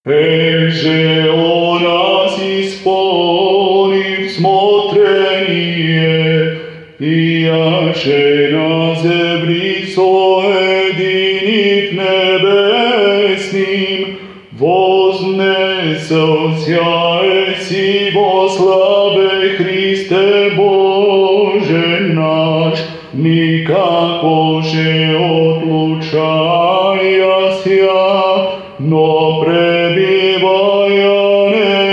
Že o nas исполнив смотрение, и яше на земли соединив небесним, вознесося еси во славе Христе Боже наш, никако же отлучаяся, но пребивая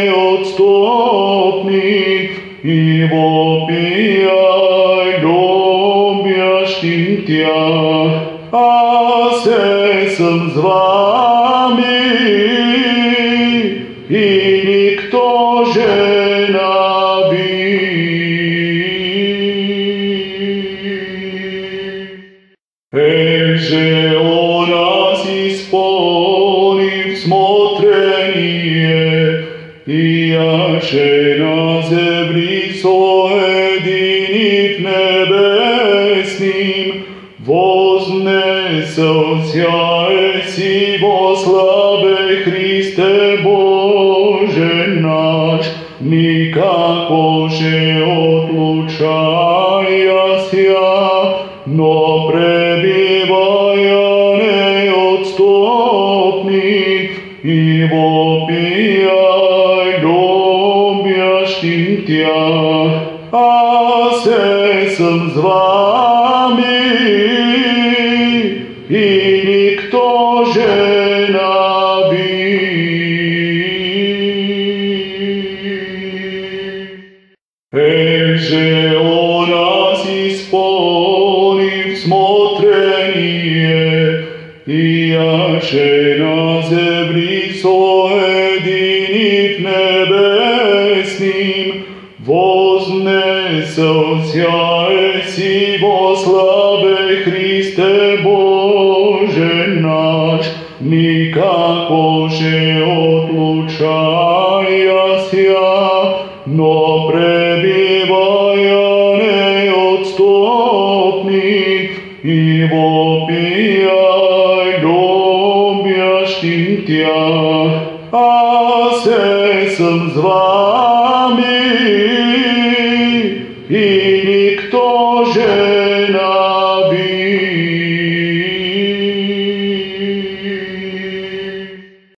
неотступни, и вопияй любящим Тя, а се съм с вами, и никто же наби. Же о нас исполнив смотрение, и яше на земли соединив небесним, вознесося еси во славе Христе Боже наш, никако же отлучаяся, но пребивая неотступни, и вопияй любящим Тя, а се съм с вами, и никто же наби. Же о нас исполнив смотрение, и яше на земли соединив небесним, вознесося еси во славе Христе Боже наш, никако же отлучаяся, но пребивая неотступни, и вопияй любящим Тя, а се съм с вами,